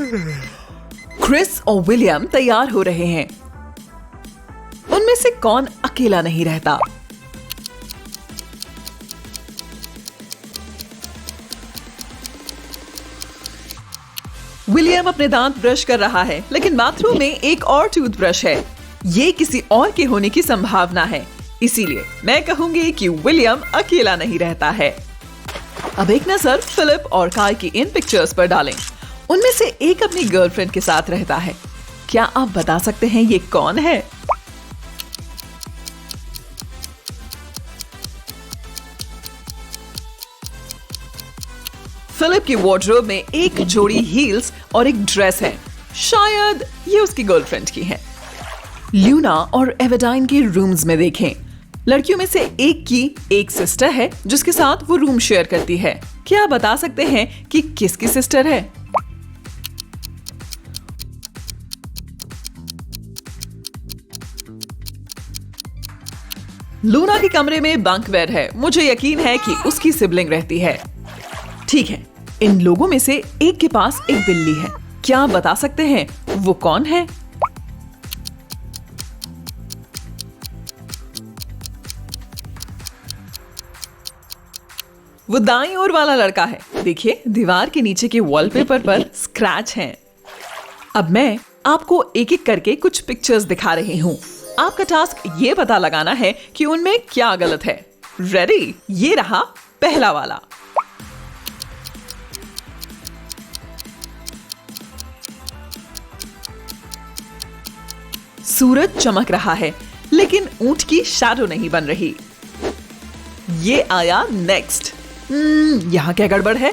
Chris और William तैयार हो रहे हैं। उनमें से कौन अकेला नहीं रहता? विलियम अपने दांत ब्रश कर रहा है, लेकिन बाथरूम में एक और टूथब्रश है। ये किसी और के होने की संभावना है, इसीलिए मैं कहूंगी कि विलियम अकेला नहीं रहता है। अब एक नजर फिलिप और काय की इन पिक्चर्स पर डालें। उनमें से एक अपनी गर्लफ्रेंड के साथ रहता है। क्या आप बता सकते हैं ये कौन है? फिलिप की वार्डरोब में एक जोड़ी हील्स और एक ड्रेस है। शायद ये उसकी गर्लफ्रेंड की है। ल्यूना और एवेडाइन के रूम्स में देखें। लड़कियों में से एक की एक सिस्टर है जिसके साथ वो रूम शेयर करती है। क्या आप बता सकते हैं कि किसकी सिस्टर है? लूना के कमरे में बंक बेड है। मुझे यकीन है कि उसकी सिबलिंग रहती है। ठीक है, इन लोगों में से एक के पास एक बिल्ली है। क्या आप बता सकते हैं वो कौन है? वो दाईं ओर वाला लड़का है। देखिए, दीवार के नीचे के वॉलपेपर पर स्क्रैच हैं। अब मैं आपको एक एक करके कुछ पिक्चर्स दिखा रही हूँ। आपका टास्क ये पता लगाना है कि उनमें क्या गलत है। रेडी? ये रहा पहला वाला। सूरज चमक रहा है, लेकिन ऊंट की शैडो नहीं बन रही। ये आया नेक्स्ट। यहाँ क्या गड़बड़ है?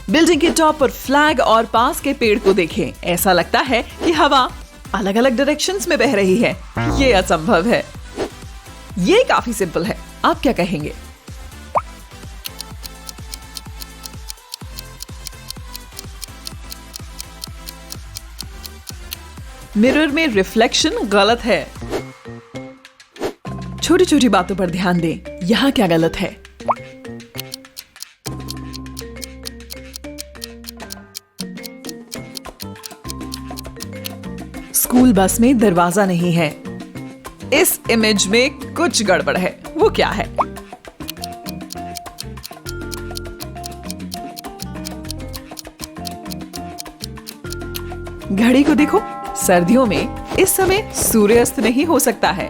बिल्डिंग के टॉप पर फ्लैग और पास के पेड़ को देखें। ऐसा लगता है कि हवा अलग अलग डायरेक्शंस में बह रही है। ये असंभव है। ये काफी सिंपल है। आप क्या कहेंगे? मिरर में रिफ्लेक्शन गलत है। छोटी छोटी बातों पर ध्यान दें। यहां क्या गलत है? स्कूल बस में दरवाजा नहीं है। इस इमेज में कुछ गड़बड़ है। वो क्या है? घड़ी को देखो। सर्दियों में इस समय सूर्यास्त नहीं हो सकता है।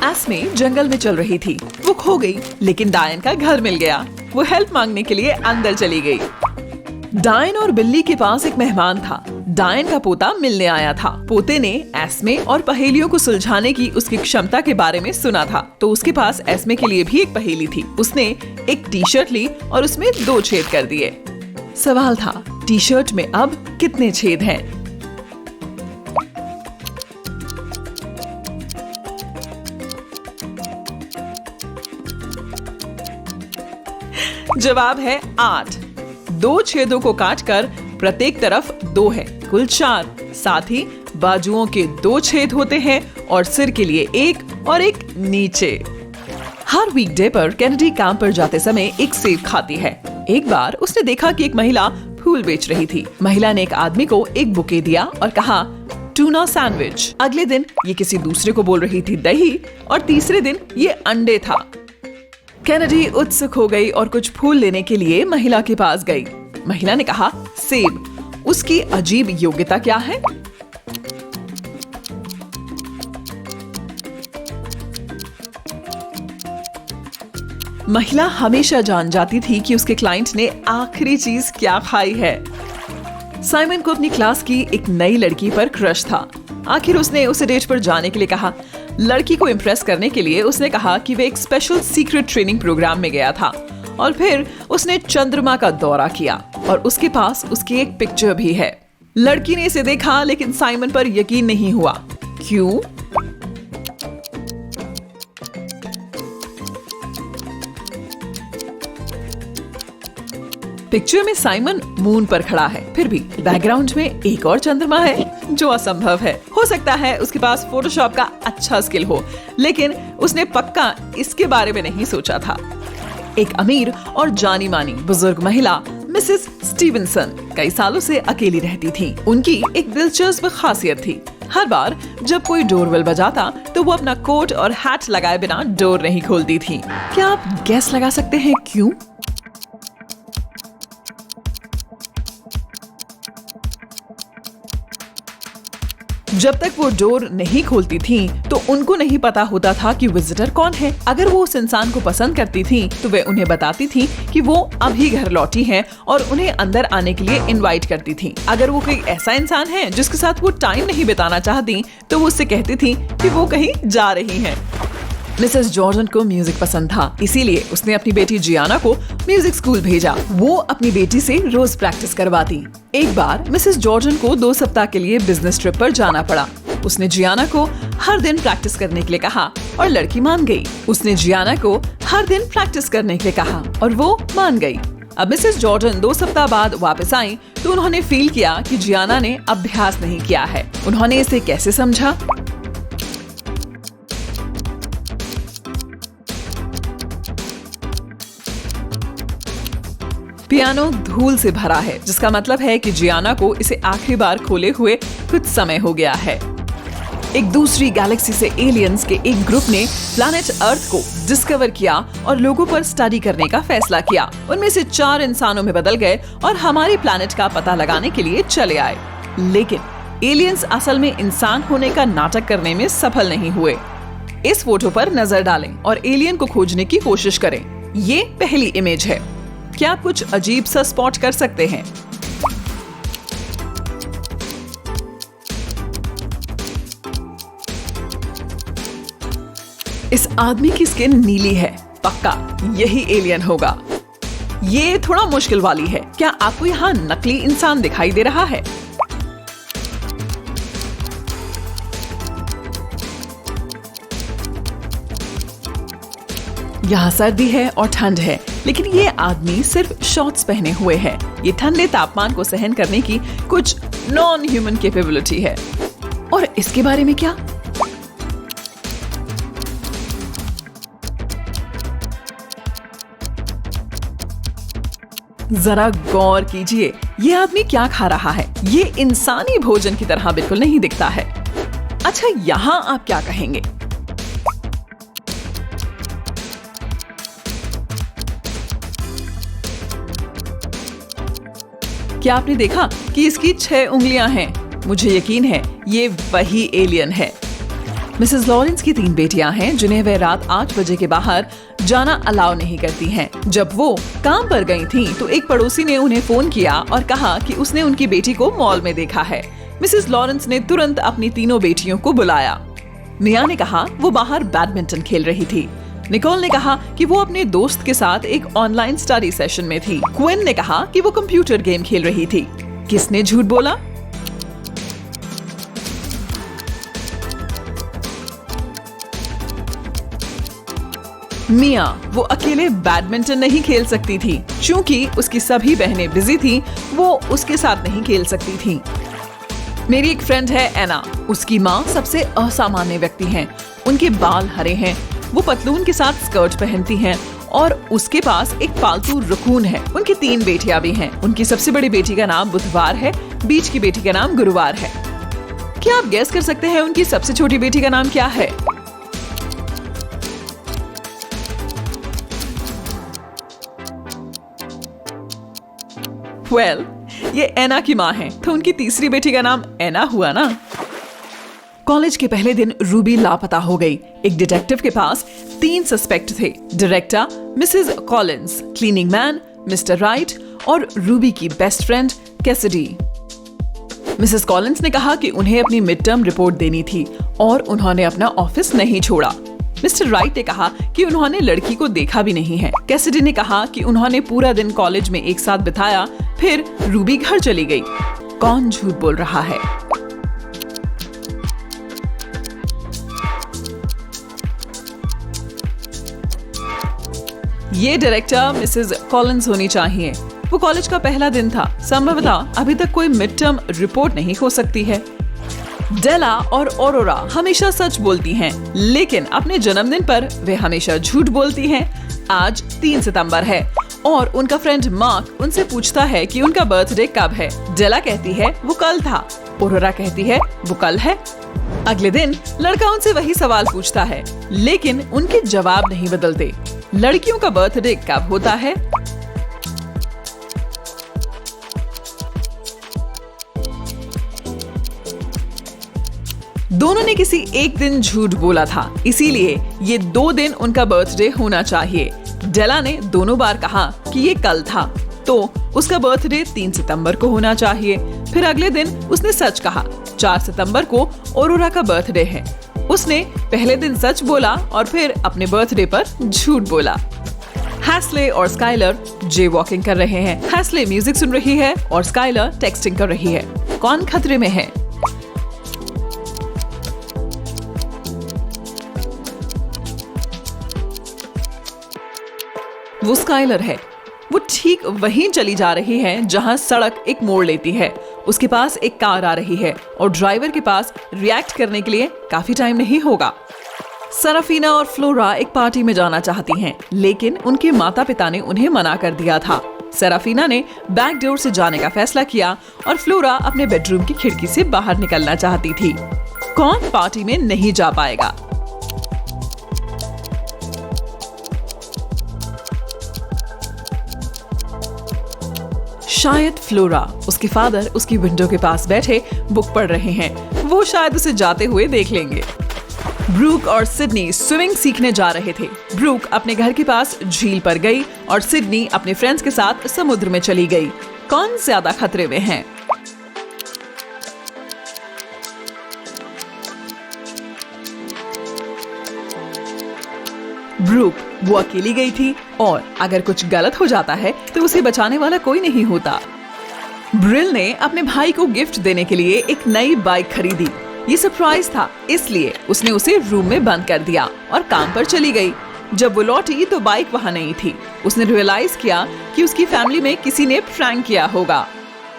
एस्मे जंगल में चल रही थी। वो खो गई, लेकिन डायन का घर मिल गया। वो हेल्प मांगने के लिए अंदर चली गई। डायन और बिल्ली के पास एक मेहमान था। डायन का पोता मिलने आया था। पोते ने एस्मे और पहेलियों को सुलझाने की उसकी क्षमता के बारे में सुना था, तो उसके पास एस्मे के लिए भी एक पहेली थी। उसने एक टी शर्ट ली और उसमें 2 छेद कर दिए। सवाल था, टी शर्ट में अब कितने छेद हैं? जवाब है 8। 2 छेदों को काटकर प्रत्येक तरफ 2 है, कुल 4। साथ ही बाजुओं के 2 छेद होते हैं और सिर के लिए 1 और एक नीचे। हर वीकडे पर कैनेडी काम पर जाते समय एक सेब खाती है। एक बार उसने देखा कि एक महिला फूल बेच रही थी। महिला ने एक आदमी को एक बुके दिया और कहा, टूना सैंडविच। अगले दिन ये किसी दूसरे को बोल रही थी दही, और तीसरे दिन ये अंडे था। कैनेडी उत्सुक हो गई और कुछ फूल लेने के लिए महिला के पास गई। महिला ने कहा, सेब। उसकी अजीब योग्यता क्या है? महिला हमेशा जान जाती थी कि उसके क्लाइंट ने आखिरी चीज क्या खाई है। साइमन को अपनी क्लास की एक नई लड़की पर क्रश था। आखिर उसने उसे डेट पर जाने के लिए कहा। लड़की को इम्प्रेस करने के लिए उसने कहा कि वे एक स्पेशल सीक्रेट ट्रेनिंग प्रोग्राम में गया था, और फिर उसने चंद्रमा का दौरा किया और उसके पास उसकी एक पिक्चर भी है। लड़की ने इसे देखा, लेकिन साइमन पर यकीन नहीं हुआ। क्यों? पिक्चर में साइमन मून पर खड़ा है, फिर भी बैकग्राउंड में एक और चंद्रमा है, जो असंभव है। हो सकता है उसके पास फोटोशॉप का अच्छा स्किल हो। लेकिन उसने पक्का इसके बारे में नहीं सोचा था। एक अमीर और जानी मानी बुजुर्ग महिला मिसेस स्टीवनसन कई सालों से अकेली रहती थी। उनकी एक दिलचस्प खासियत थी, हर बार जब कोई डोरबेल बजाता तो वो अपना कोट और हैट लगाए बिना डोर नहीं खोलती थी। क्या आप गैस लगा सकते हैं क्यों? जब तक वो डोर नहीं खोलती थी तो उनको नहीं पता होता था कि विजिटर कौन है। अगर वो उस इंसान को पसंद करती थी तो वे उन्हें बताती थी कि वो अभी घर लौटी हैं और उन्हें अंदर आने के लिए इनवाइट करती थी। अगर वो कोई ऐसा इंसान है जिसके साथ वो टाइम नहीं बिताना चाहती तो वो उससे कहती थी कि वो कहीं जा रही हैं। मिसेस जॉर्डन को म्यूजिक पसंद था, इसीलिए उसने अपनी बेटी जियाना को म्यूजिक स्कूल भेजा। वो अपनी बेटी से रोज प्रैक्टिस करवाती। एक बार मिसेस जॉर्डन को 2 सप्ताह के लिए बिजनेस ट्रिप पर जाना पड़ा। उसने जियाना को हर दिन प्रैक्टिस करने के लिए कहा और लड़की मान गई। उसने जियाना को हर दिन प्रैक्टिस करने के लिए कहा और वो मान गई। अब मिसेस जॉर्डन 2 सप्ताह बाद वापस आई तो उन्होंने फील किया कि जियाना ने अभ्यास नहीं किया है। उन्होंने इसे कैसे समझा? पियानो धूल से भरा है, जिसका मतलब है कि जियाना को इसे आखिरी बार खोले हुए कुछ समय हो गया है। एक दूसरी गैलेक्सी से एलियंस के एक ग्रुप ने प्लैनेट अर्थ को डिस्कवर किया और लोगों पर स्टडी करने का फैसला किया। उनमें से 4 इंसानों में बदल गए और हमारी प्लैनेट का पता लगाने के लिए चले आए। लेकिन एलियंस असल में इंसान होने का नाटक करने में सफल नहीं हुए। इस फोटो पर नजर डालें और एलियन को खोजने की कोशिश करें। ये पहली इमेज है। क्या आप कुछ अजीब सा स्पॉट कर सकते हैं? इस आदमी की स्किन नीली है, पक्का यही एलियन होगा। ये थोड़ा मुश्किल वाली है। क्या आपको यहाँ नकली इंसान दिखाई दे रहा है? यहाँ सर्दी है और ठंड है, लेकिन ये आदमी सिर्फ शॉर्ट्स पहने हुए है। ये ठंडे तापमान को सहन करने की कुछ नॉन ह्यूमन कैपेबिलिटी है। और इसके बारे में क्या? जरा गौर कीजिए, ये आदमी क्या खा रहा है? ये इंसानी भोजन की तरह बिल्कुल नहीं दिखता है। अच्छा, यहाँ आप क्या कहेंगे? क्या आपने देखा कि इसकी 6 उंगलियां हैं? मुझे यकीन है ये वही एलियन है। मिसेस लॉरेंस की 3 बेटियां हैं जिन्हें वह रात 8 बजे के बाहर जाना अलाउ नहीं करती हैं। जब वो काम पर गई थीं, तो एक पड़ोसी ने उन्हें फोन किया और कहा कि उसने उनकी बेटी को मॉल में देखा है। मिसेस लॉरेंस ने तुरंत अपनी तीनों बेटियों को बुलाया। मिया ने कहा वो बाहर बैडमिंटन खेल रही थी। निकोल ने कहा कि वो अपने दोस्त के साथ एक ऑनलाइन स्टडी सेशन में थी। क्विन ने कहा कि वो कंप्यूटर गेम खेल रही थी। किसने झूठ बोला? मिया। वो अकेले बैडमिंटन नहीं खेल सकती थी, क्योंकि उसकी सभी बहनें बिजी थी, वो उसके साथ नहीं खेल सकती थी। मेरी एक फ्रेंड है एना, उसकी माँ सबसे असामान्य व्यक्ति हैं। उनके बाल हरे हैं, वो पतलून के साथ स्कर्ट पहनती हैं और उसके पास एक पालतू रकून है। उनकी 3 बेटियां भी हैं। उनकी सबसे बड़ी बेटी का नाम बुधवार है, बीच की बेटी का नाम गुरुवार है। क्या आप गैस कर सकते हैं उनकी सबसे छोटी बेटी का नाम क्या है? वेल, ये एना की माँ है, तो उनकी तीसरी बेटी का नाम एना हुआ ना। कॉलेज के पहले दिन रूबी लापता हो गई। एक डिटेक्टिव के पास 3 सस्पेक्ट थे, director, Mrs Collins, cleaning man mister right और रूबी की best friend Cassidy. Mrs Collins ने कहा कि उन्हें अपनी मिड टर्म रिपोर्ट देनी थी और उन्होंने अपना ऑफिस नहीं छोड़ा। मिस्टर राइट ने कहा कि उन्होंने लड़की को देखा भी नहीं है। कैसिडी ने कहा कि उन्होंने पूरा दिन कॉलेज में एक साथ बिताया, फिर रूबी घर चली गई। कौन झूठ बोल रहा है? ये डायरेक्टर मिसेस कॉलिंस होनी चाहिए। वो कॉलेज का पहला दिन था, संभवतः अभी तक कोई मिड टर्म रिपोर्ट नहीं हो सकती है। डेला और ऑरोरा हमेशा सच बोलती हैं, लेकिन अपने जन्मदिन पर वे हमेशा झूठ बोलती हैं। आज 3 सितंबर है और उनका फ्रेंड मार्क उनसे पूछता है कि उनका बर्थडे कब है। डेला कहती है वो कल था, ऑरोरा कहती है वो कल है। अगले दिन लड़का उनसे वही सवाल पूछता है, लेकिन उनके जवाब नहीं बदलते। लड़कियों का बर्थडे कब होता है? दोनों ने किसी एक दिन झूठ बोला था, इसीलिए ये 2 दिन उनका बर्थडे होना चाहिए। डेला ने दोनों बार कहा कि ये कल था, तो उसका बर्थडे 3 सितंबर को होना चाहिए। फिर अगले दिन उसने सच कहा, 4 सितंबर को ऑरोरा का बर्थडे है। उसने पहले दिन सच बोला और फिर अपने बर्थडे पर झूठ बोला। हैस्ले और स्काइलर जे वॉकिंग कर रहे हैं। हैस्ले म्यूजिक सुन रही है और स्काइलर टेक्सटिंग कर रही है। कौन खतरे में है? वो स्काइलर है। वो ठीक वहीं चली जा रही है जहां सड़क एक मोड़ लेती है। उसके पास एक कार आ रही है और ड्राइवर के पास रिएक्ट करने के लिए काफी टाइम नहीं होगा। सेराफिना और फ्लोरा एक पार्टी में जाना चाहती हैं, लेकिन उनके माता पिता ने उन्हें मना कर दिया था। सेराफिना ने बैक डोर से जाने का फैसला किया और फ्लोरा अपने बेडरूम की खिड़की से बाहर निकलना चाहती थी। कौन पार्टी में नहीं जा पाएगा? शायद फ्लोरा। उसके फादर उसकी विंडो के पास बैठे बुक पढ़ रहे हैं। वो शायद उसे जाते हुए देख लेंगे। ब्रूक और सिडनी स्विमिंग सीखने जा रहे थे। ब्रूक अपने घर के पास झील पर गई और सिडनी अपने फ्रेंड्स के साथ समुद्र में चली गई। कौन ज्यादा खतरे में है? ब्रूक। वो अकेली गई थी और अगर कुछ गलत हो जाता है तो उसे बचाने वाला कोई नहीं होता। ब्रिल ने अपने भाई को गिफ्ट देने के लिए एक नई बाइक खरीदी। ये सरप्राइज था, इसलिए उसने उसे रूम में बंद कर दिया और काम पर चली गई। जब वो लौटी तो बाइक वहाँ नहीं थी। उसने रियलाइज किया कि उसकी फैमिली में किसी ने प्रैंक किया होगा।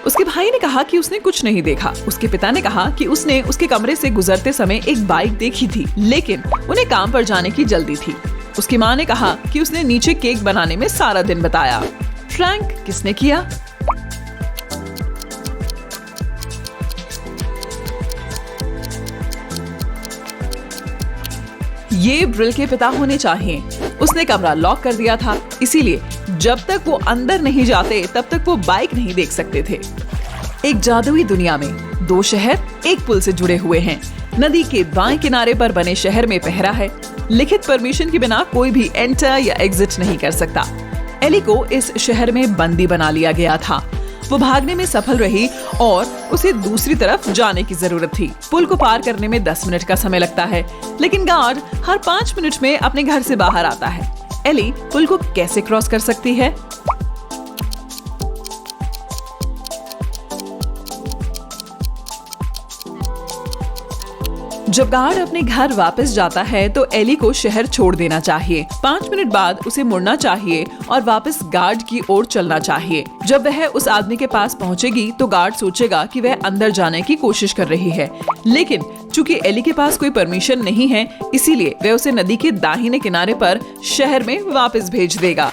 उसके भाई ने कहा कि उसने कुछ नहीं देखा। उसके पिता ने कहा कि उसने उसके कमरे से गुजरते समय एक बाइक देखी थी, लेकिन उन्हें काम पर जाने की जल्दी थी। उसकी माँ ने कहा कि उसने नीचे केक बनाने में सारा दिन बताया। प्रैंक किसने किया? ये ब्रिल के पिता होने चाहिए। उसने कमरा लॉक कर दिया था, इसीलिए जब तक वो अंदर नहीं जाते तब तक वो बाइक नहीं देख सकते थे। एक जादुई दुनिया में 2 शहर एक पुल से जुड़े हुए हैं। नदी के बाएं किनारे पर बने शहर में पहरा है। लिखित परमिशन के बिना कोई भी एंटर या एग्जिट नहीं कर सकता। एली को इस शहर में बंदी बना लिया गया था। वो भागने में सफल रही और उसे दूसरी तरफ जाने की जरूरत थी। पुल को पार करने में 10 मिनट का समय लगता है, लेकिन गार्ड हर 5 मिनट में अपने घर से बाहर आता है। एली पुल को कैसे क्रॉस कर सकती है? जब गार्ड अपने घर वापस जाता है तो एली को शहर छोड़ देना चाहिए। 5 मिनट बाद उसे मुड़ना चाहिए और वापस गार्ड की ओर चलना चाहिए। जब वह उस आदमी के पास पहुंचेगी तो गार्ड सोचेगा कि वह अंदर जाने की कोशिश कर रही है, लेकिन चूंकि एली के पास कोई परमिशन नहीं है, इसीलिए वह उसे नदी के दाहिने किनारे पर शहर में वापस भेज देगा।